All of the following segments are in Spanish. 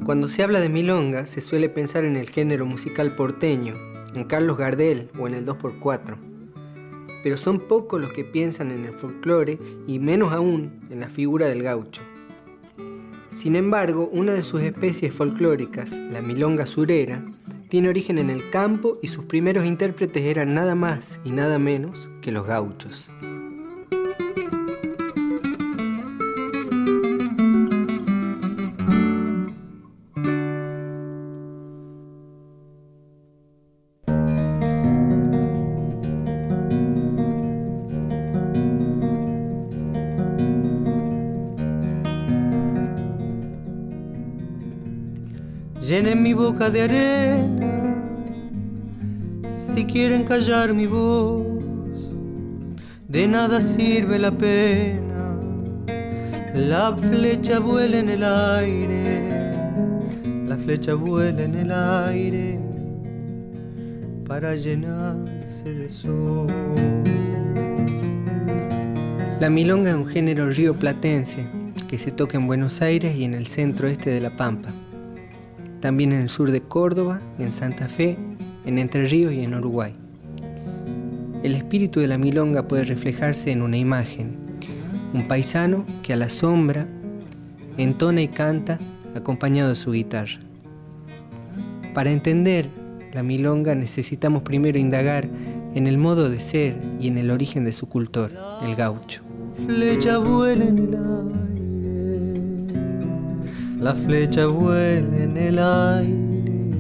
Cuando se habla de milonga, se suele pensar en el género musical porteño, en Carlos Gardel o en el 2x4. Pero son pocos los que piensan en el folclore y menos aún en la figura del gaucho. Sin embargo, una de sus especies folclóricas, la milonga surera, tiene origen en el campo y sus primeros intérpretes eran nada más y nada menos que los gauchos. Llenen mi boca de arena, si quieren callar mi voz, de nada sirve la pena, la flecha vuela en el aire, la flecha vuela en el aire, para llenarse de sol. La milonga es un género rioplatense que se toca en Buenos Aires y en el centro-este de La Pampa. También en el sur de Córdoba, en Santa Fe, en Entre Ríos y en Uruguay. El espíritu de la milonga puede reflejarse en una imagen, un paisano que a la sombra entona y canta acompañado de su guitarra. Para entender la milonga necesitamos primero indagar en el modo de ser y en el origen de su cultor, el gaucho. Flecha vuela en el aire, la flecha vuela en el aire,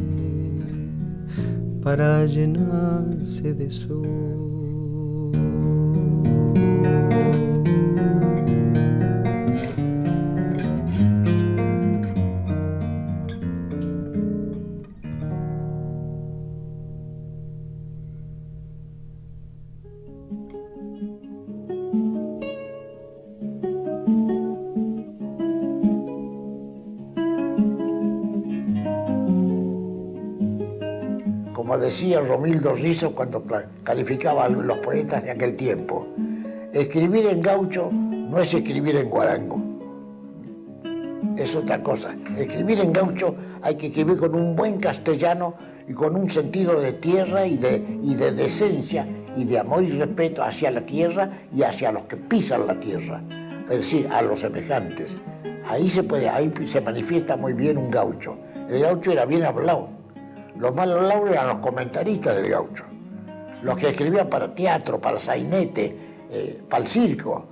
para llenarse de sol. Como decía Romildo Rizzo cuando calificaba a los poetas de aquel tiempo, escribir en gaucho no es escribir en guarango, es otra cosa. Escribir en gaucho hay que escribir con un buen castellano y con un sentido de tierra y de decencia y de amor y respeto hacia la tierra y hacia los que pisan la tierra, es decir, a los semejantes. Ahí se manifiesta muy bien un gaucho. El gaucho era bien hablado. Los mal hablados eran los comentaristas del gaucho, los que escribían para teatro, para sainete, para el circo.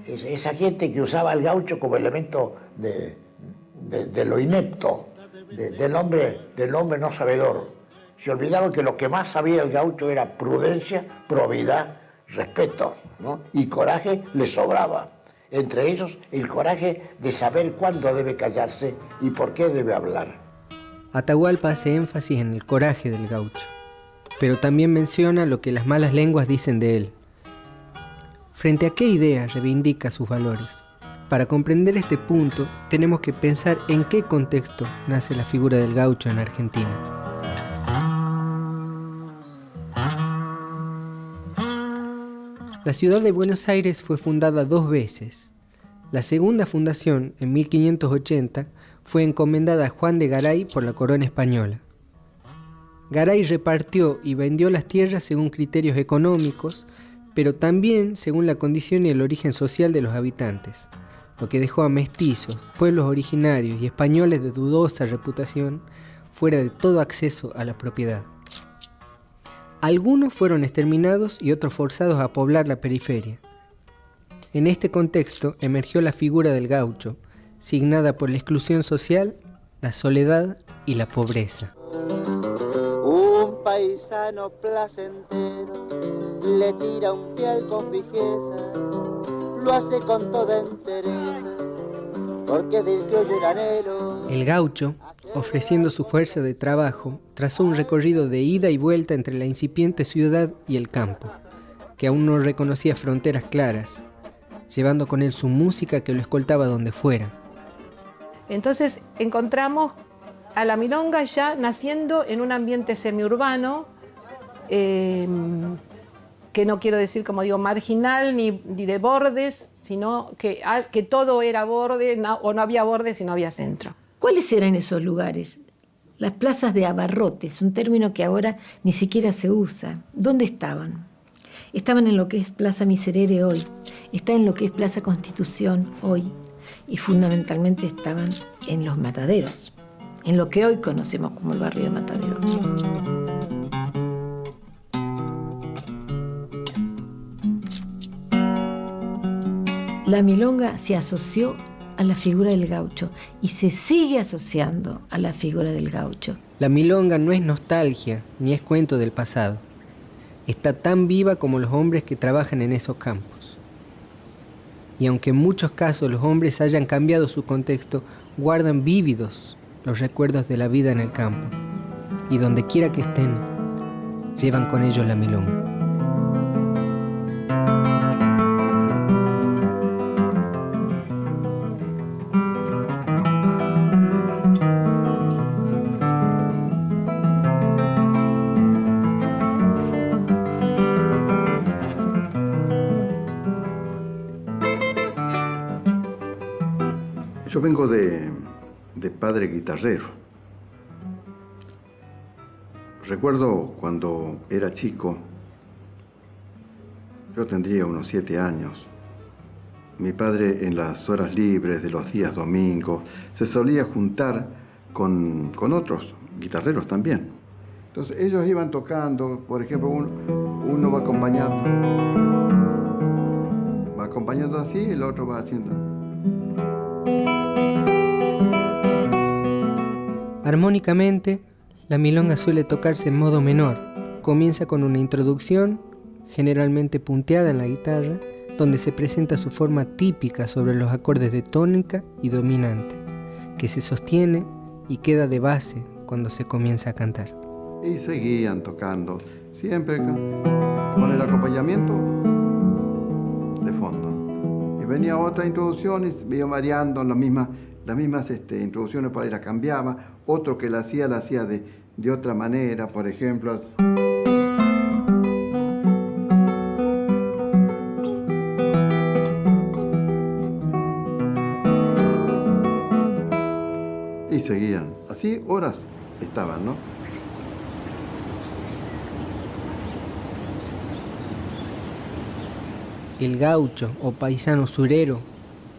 Esa gente que usaba el gaucho como elemento de lo inepto, del hombre no sabedor. Se olvidaron que lo que más sabía el gaucho era prudencia, probidad, respeto, ¿no? Y coraje le sobraba. Entre ellos, el coraje de saber cuándo debe callarse y por qué debe hablar. Atahualpa hace énfasis en el coraje del gaucho, pero también menciona lo que las malas lenguas dicen de él. ¿Frente a qué idea reivindica sus valores? Para comprender este punto, tenemos que pensar en qué contexto nace la figura del gaucho en Argentina. La ciudad de Buenos Aires fue fundada 2 veces. La segunda fundación, en 1580, fue encomendada a Juan de Garay por la corona española. Garay repartió y vendió las tierras según criterios económicos, pero también según la condición y el origen social de los habitantes, lo que dejó a mestizos, pueblos originarios y españoles de dudosa reputación fuera de todo acceso a la propiedad. Algunos fueron exterminados y otros forzados a poblar la periferia. En este contexto emergió la figura del gaucho, signada por la exclusión social, la soledad y la pobreza. Un paisano placentero le tira un pial con fijeza, lo hace con toda entereza, porque del criollo granero. El gaucho, ofreciendo su fuerza de trabajo, trazó un recorrido de ida y vuelta entre la incipiente ciudad y el campo, que aún no reconocía fronteras claras, llevando con él su música que lo escoltaba donde fuera. Entonces encontramos a la milonga ya naciendo en un ambiente semiurbano, que no quiero decir, como digo, marginal ni de bordes, sino que todo era borde, o no había bordes y no había centro. ¿Cuáles eran esos lugares? Las plazas de abarrotes, un término que ahora ni siquiera se usa. ¿Dónde estaban? Estaban en lo que es Plaza Miserere hoy, está en lo que es Plaza Constitución hoy, y fundamentalmente estaban en los Mataderos, en lo que hoy conocemos como el barrio de Mataderos. La milonga se asoció a la figura del gaucho y se sigue asociando a la figura del gaucho. La milonga no es nostalgia ni es cuento del pasado. Está tan viva como los hombres que trabajan en esos campos. Y aunque en muchos casos los hombres hayan cambiado su contexto, guardan vívidos los recuerdos de la vida en el campo. Y donde quiera que estén, llevan con ellos la milonga. Yo vengo de padre guitarrero. Recuerdo cuando era chico, yo tendría unos 7 años. Mi padre en las horas libres de los días domingos se solía juntar con otros guitarreros también. Entonces ellos iban tocando, por ejemplo, uno va acompañando así y el otro va haciendo. Armónicamente, la milonga suele tocarse en modo menor. Comienza con una introducción, generalmente punteada en la guitarra, donde se presenta su forma típica sobre los acordes de tónica y dominante, que se sostiene y queda de base cuando se comienza a cantar. Y seguían tocando, siempre con el acompañamiento de fondo. Y venía otra introducción y iba variando las mismas introducciones, para ir la cambiaba. Otro que la hacía de otra manera, por ejemplo. Y seguían. Así horas estaban, ¿no? El gaucho o paisano surero,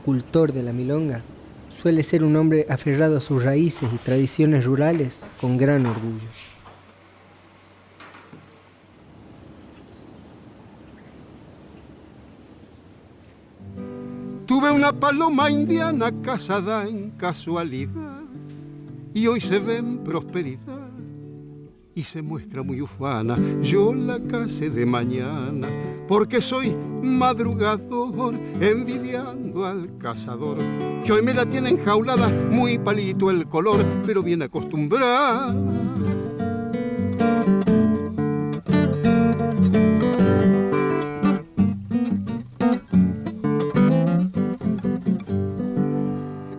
cultor de la milonga, suele ser un hombre aferrado a sus raíces y tradiciones rurales con gran orgullo. Tuve una paloma indiana casada en casualidad y hoy se ve en prosperidad y se muestra muy ufana. Yo la casé de mañana porque soy madrugador, envidiando al cazador, que hoy me la tiene enjaulada, muy palito el color, pero bien acostumbrada.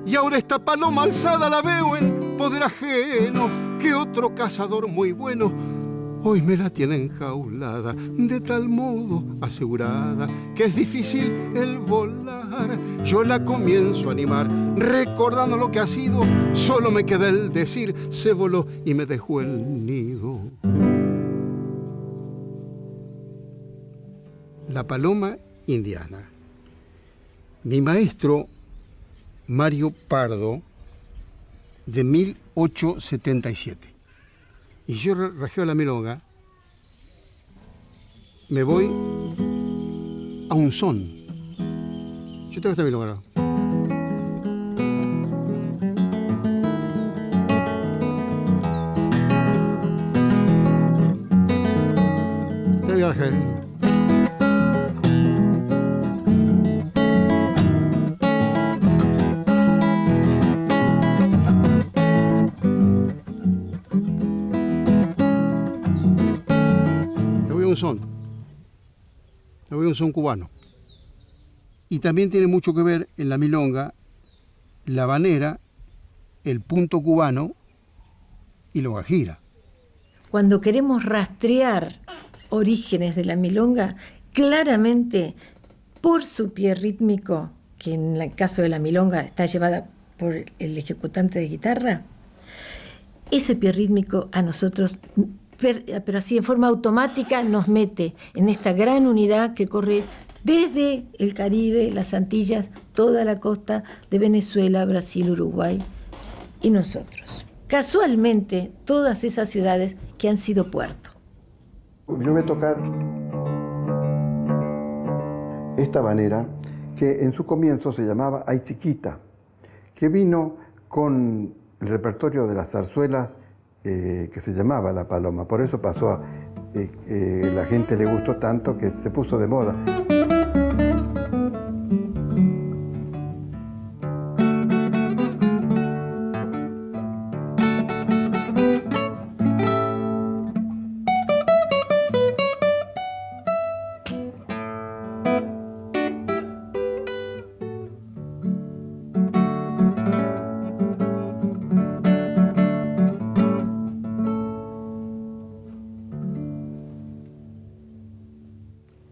Y ahora esta paloma alzada la veo en poder ajeno, que otro cazador muy bueno hoy me la tiene enjaulada, de tal modo asegurada que es difícil el volar. Yo la comienzo a animar, recordando lo que ha sido, solo me queda el decir, se voló y me dejó el nido. La paloma indiana. Mi maestro Mario Pardo, de 1877. Y yo rajeo la milonga, me voy a un son. Yo tengo esta milonga, ¿no? Esta voy a rajar. Un son cubano. Y también tiene mucho que ver en la milonga, la habanera, el punto cubano y la guajira. Cuando queremos rastrear orígenes de la milonga, claramente por su pie rítmico, que en el caso de la milonga está llevada por el ejecutante de guitarra, ese pie rítmico a nosotros, pero así en forma automática, nos mete en esta gran unidad que corre desde el Caribe, las Antillas, toda la costa de Venezuela, Brasil, Uruguay y nosotros. Casualmente, todas esas ciudades que han sido puerto. Yo voy a tocar esta habanera, que en su comienzo se llamaba Ay Chiquita, que vino con el repertorio de las zarzuelas que se llamaba La Paloma. Por eso pasó a... la gente le gustó tanto que se puso de moda.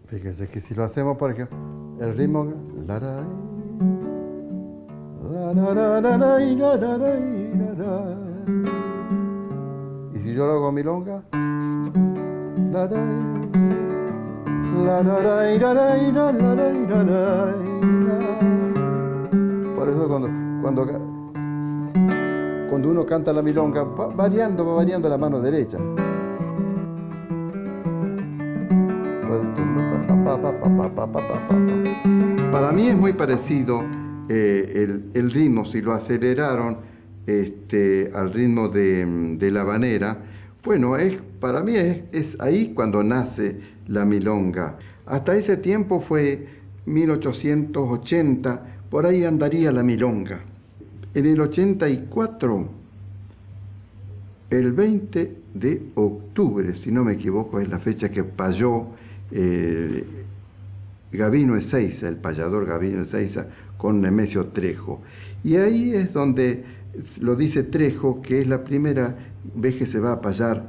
Fíjense que si lo hacemos, por ejemplo, el ritmo... Y si yo lo hago milonga... Por eso cuando uno canta la milonga, va variando la mano derecha. Para mí es muy parecido el ritmo, si lo aceleraron al ritmo de la habanera. Bueno, para mí es ahí cuando nace la milonga. Hasta ese tiempo fue 1880, por ahí andaría la milonga. En el 84, el 20 de octubre, si no me equivoco, es la fecha que payó Gabino Ezeiza, el payador Gabino Ezeiza, con Nemesio Trejo. Y ahí es donde lo dice Trejo, que es la primera vez que se va a payar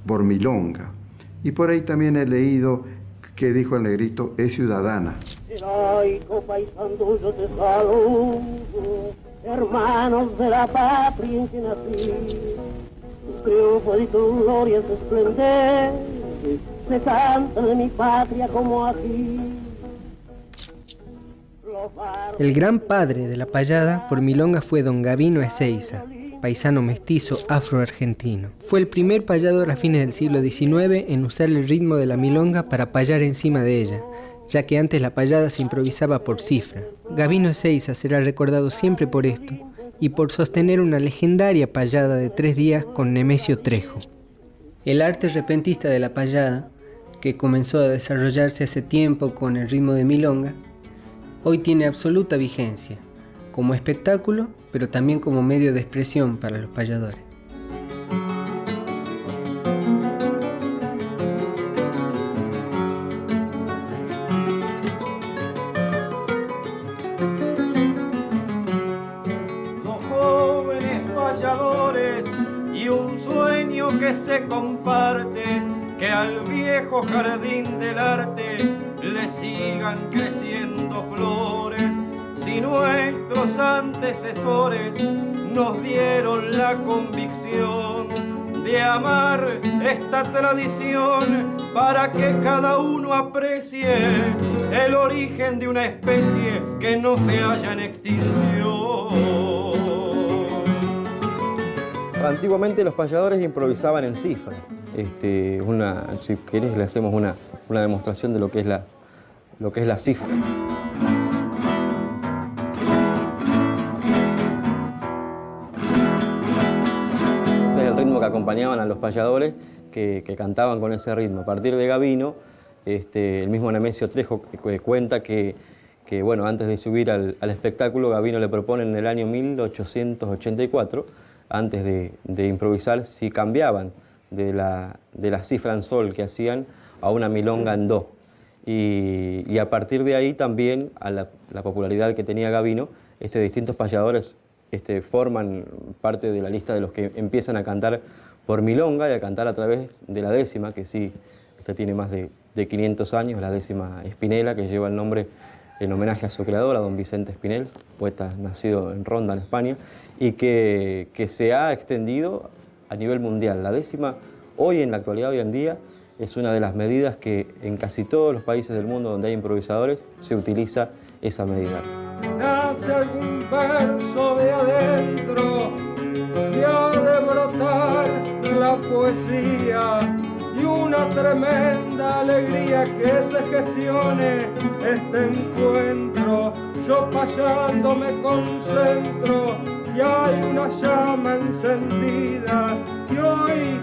por milonga. Y por ahí también he leído que dijo el negrito, es ciudadana. Heroico paisano, yo te saludo, hermanos de la patria en que nací. Tu triunfo y tu gloria es esplendor, se canta de mi patria como aquí. El gran padre de la payada por milonga fue don Gabino Ezeiza, paisano mestizo afroargentino. Fue el primer payador a fines del siglo XIX en usar el ritmo de la milonga para payar encima de ella, ya que antes la payada se improvisaba por cifra. Gabino Ezeiza será recordado siempre por esto y por sostener una legendaria payada de 3 días con Nemesio Trejo. El arte repentista de la payada, que comenzó a desarrollarse hace tiempo con el ritmo de milonga, hoy tiene absoluta vigencia, como espectáculo, pero también como medio de expresión para los payadores. Los jóvenes payadores y un sueño que se comparte, que al viejo jardín del arte le sigan creciendo flores. Si nuestros antecesores nos dieron la convicción de amar esta tradición para que cada uno aprecie el origen de una especie que no se halla en extinción. Antiguamente los payadores improvisaban en cifra. Si querés le hacemos una demostración de lo que es la cifra. Ese es el ritmo que acompañaban a los payadores que cantaban con ese ritmo. A partir de Gabino, el mismo Nemesio Trejo que cuenta que bueno, antes de subir al espectáculo, Gabino le propone en el año 1884, antes de improvisar, si cambiaban de la cifra en sol que hacían a una milonga en do. Y a partir de ahí también, a la popularidad que tenía Gabino, distintos payadores forman parte de la lista de los que empiezan a cantar por milonga y a cantar a través de la décima, que sí, tiene más de 500 años, la décima Espinela, que lleva el nombre en homenaje a su creador, a don Vicente Espinel, poeta nacido en Ronda, en España, y que se ha extendido a nivel mundial. La décima, hoy en la actualidad, hoy en día, es una de las medidas que en casi todos los países del mundo donde hay improvisadores se utiliza esa medida. Nace algún verso de adentro y ha de brotar la poesía y una tremenda alegría que se gestione este encuentro. Yo fallando me concentro y hay una llama encendida y hoy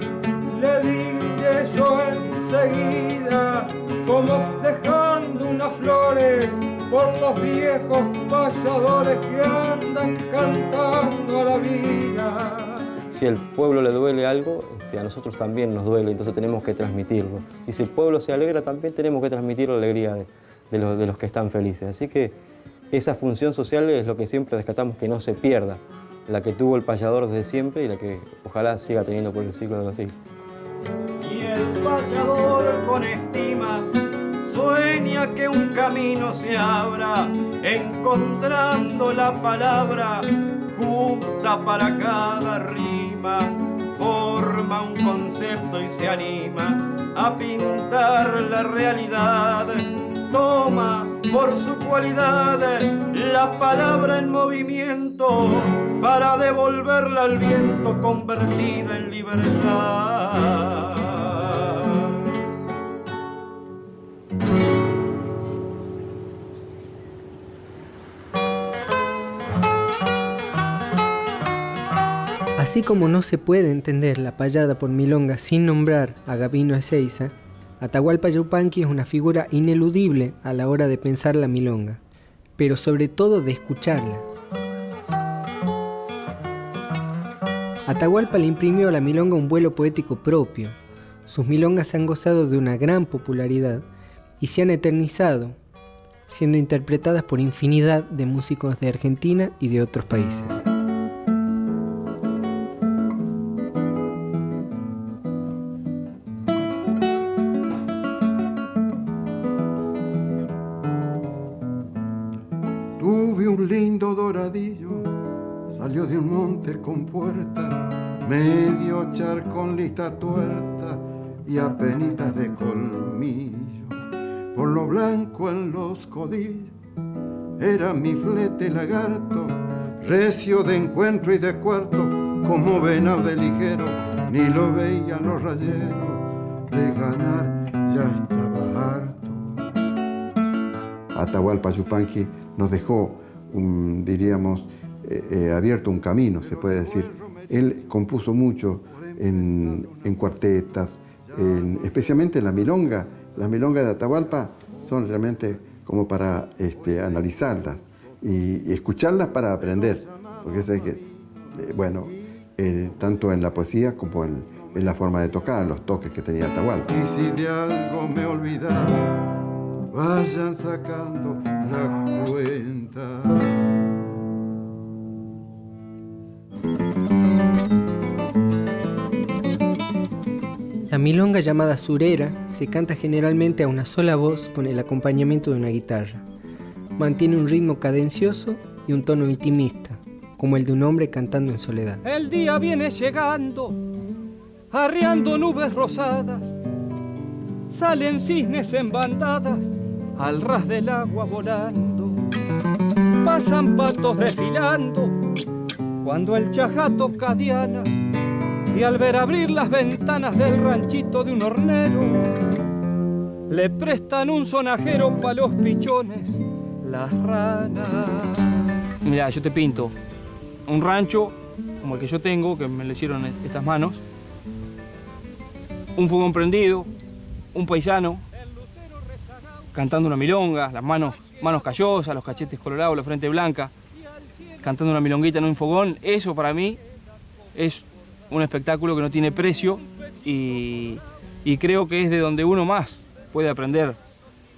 le diré yo enseguida, como dejando unas flores por los viejos payadores que andan cantando a la vida. Si al pueblo le duele algo, a nosotros también nos duele, entonces tenemos que transmitirlo. Y si el pueblo se alegra, también tenemos que transmitir la alegría de los que están felices. Así que esa función social es lo que siempre rescatamos, que no se pierda, la que tuvo el payador desde siempre y la que ojalá siga teniendo por el siglo de los siglos. Y el payador con estima sueña que un camino se abra, encontrando la palabra justa para cada rima. Forma un concepto y se anima a pintar la realidad. Toma por su cualidad la palabra en movimiento para devolverla al viento convertida en libertad. Así como no se puede entender la payada por milonga sin nombrar a Gabino Ezeiza, Atahualpa Yupanqui es una figura ineludible a la hora de pensar la milonga, pero sobre todo de escucharla. Atahualpa le imprimió a la milonga un vuelo poético propio. Sus milongas han gozado de una gran popularidad y se han eternizado, siendo interpretadas por infinidad de músicos de Argentina y de otros países. Tuve un lindo doradillo, salió de un monte con puerta, medio charcón lista tuerta y apenitas de colmillo. Por lo blanco en los codillos, era mi flete lagarto, recio de encuentro y de cuarto, como venado de ligero, ni lo veían los rayeros, de ganar ya estaba harto. Atahualpa Yupanqui nos dejó, diríamos, abierto un camino, se puede decir. Él compuso mucho en cuartetas, especialmente en la milonga. Las milongas de Atahualpa son realmente como para analizarlas y escucharlas para aprender, porque es que, tanto en la poesía como en la forma de tocar, los toques que tenía Atahualpa. Y si de algo me olvidaron, vayan sacando la cuenta. La milonga llamada surera se canta generalmente a una sola voz con el acompañamiento de una guitarra. Mantiene un ritmo cadencioso y un tono intimista, como el de un hombre cantando en soledad. El día viene llegando, arriando nubes rosadas, salen cisnes en bandadas, al ras del agua volando, pasan patos desfilando, cuando el chajato cadiana, y al ver abrir las ventanas del ranchito de un hornero, le prestan un sonajero pa' los pichones, las ranas. Mirá, yo te pinto un rancho como el que yo tengo, que me lo hicieron estas manos, un fogón prendido, un paisano cantando una milonga, las manos callosas, los cachetes colorados, la frente blanca, cantando una milonguita en un fogón. Eso para mí es un espectáculo que no tiene precio y creo que es de donde uno más puede aprender.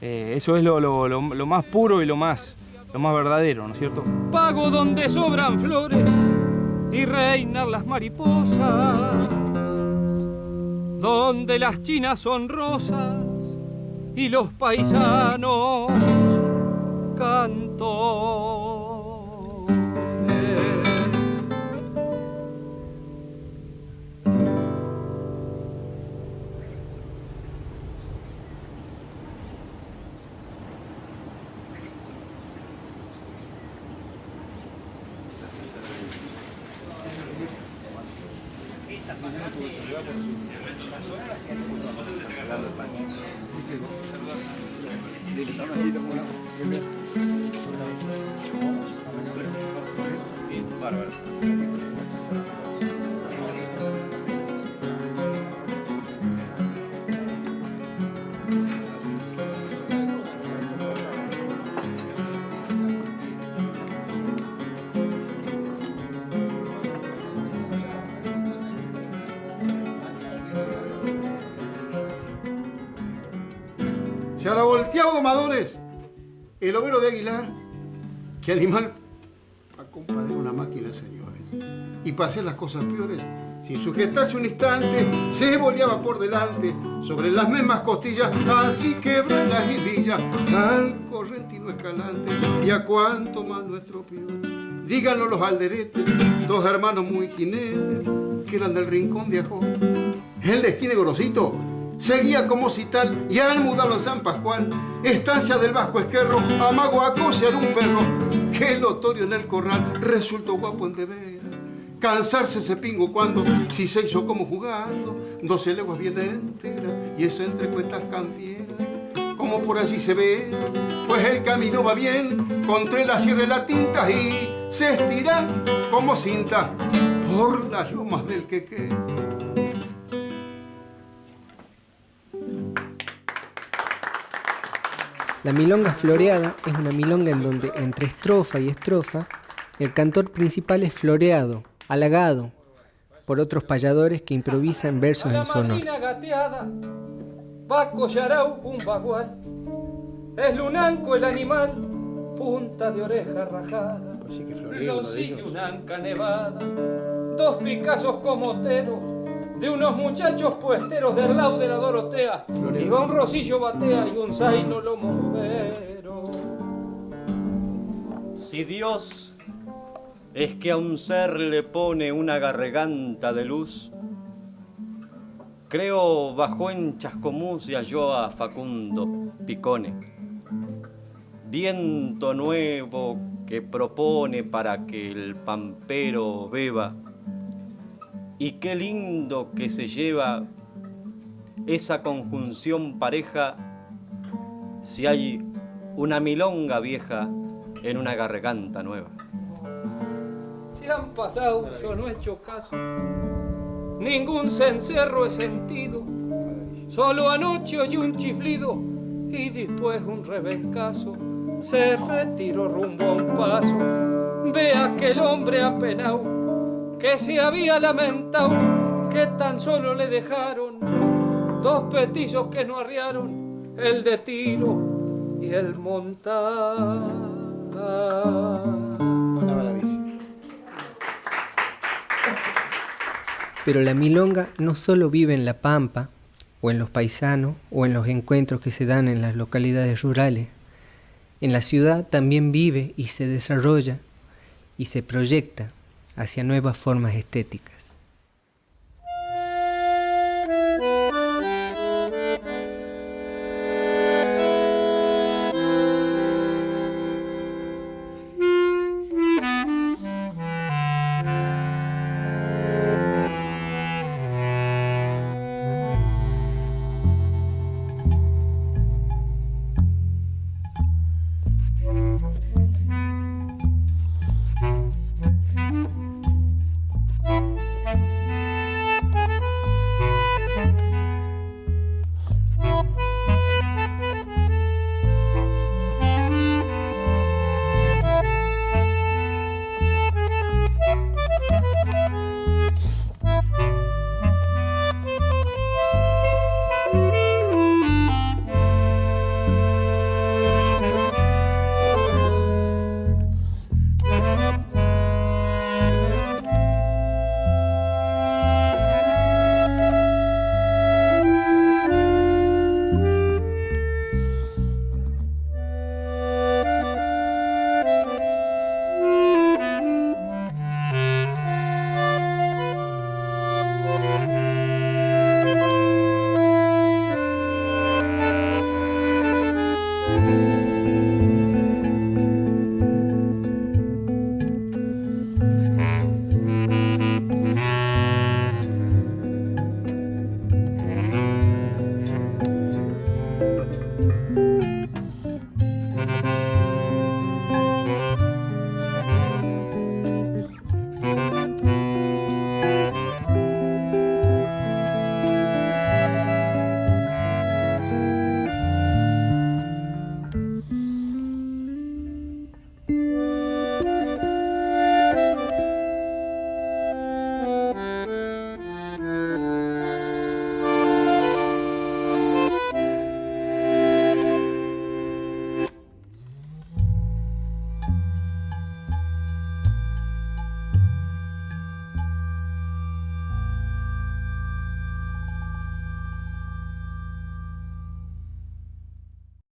Eso es lo más puro y lo más verdadero, ¿no es cierto? Pago donde sobran flores y reinan las mariposas, donde las chinas son rosas y los paisanos canto. Se habrá volteado, domadores, el overo de Aguilar. Qué animal para compadre una máquina, señores. Y para hacer las cosas peores, sin sujetarse un instante, se boleaba por delante sobre las mismas costillas, así quebró en la aguililla al correntino escalante. Y a cuánto más nuestro pío. Díganlo los alderetes, dos hermanos muy jinetes, que eran del rincón de Ajó. En la esquina de Gorosito seguía como si tal, y al mudarlo en San Pascual, estancia del Vasco Esquerro, amago a cosear un perro, que el otorio en el corral resultó guapo en deber. Cansarse ese pingo cuando, si se hizo como jugando, 12 leguas bien enteras, y eso entre cuentas canfieras, como por allí se ve, pues el camino va bien, contra la sierra y la tinta, y se estira como cinta por las lomas del Quequé. La milonga floreada es una milonga en donde entre estrofa y estrofa el cantor principal es floreado, halagado por otros payadores que improvisan versos en su honor. Gateada, Paco Yarau, un bagual, es lunanco el animal, punta de oreja rajada, lo sigue una anca nevada, dos Picassos comoteros, de unos muchachos puesteros del lado de la Dorotea, iba un rosillo batea y un zaino lomo vero. Si Dios es que a un ser le pone una garganta de luz, creo bajó en Chascomús y halló a Facundo Picone, viento nuevo que propone para que el pampero beba. Y qué lindo que se lleva esa conjunción pareja si hay una milonga vieja en una garganta nueva. Si han pasado, yo no he hecho caso, ningún cencerro he sentido, solo anoche oí un chiflido y después un rebencazo, se retiró rumbo a un paso, ve aquel hombre apenado que se había lamentado, que tan solo le dejaron dos petizos que no arriaron, el de tiro y el montar. Pero la milonga no solo vive en la pampa, o en los paisanos, o en los encuentros que se dan en las localidades rurales. En la ciudad también vive y se desarrolla y se proyecta hacia nuevas formas estéticas.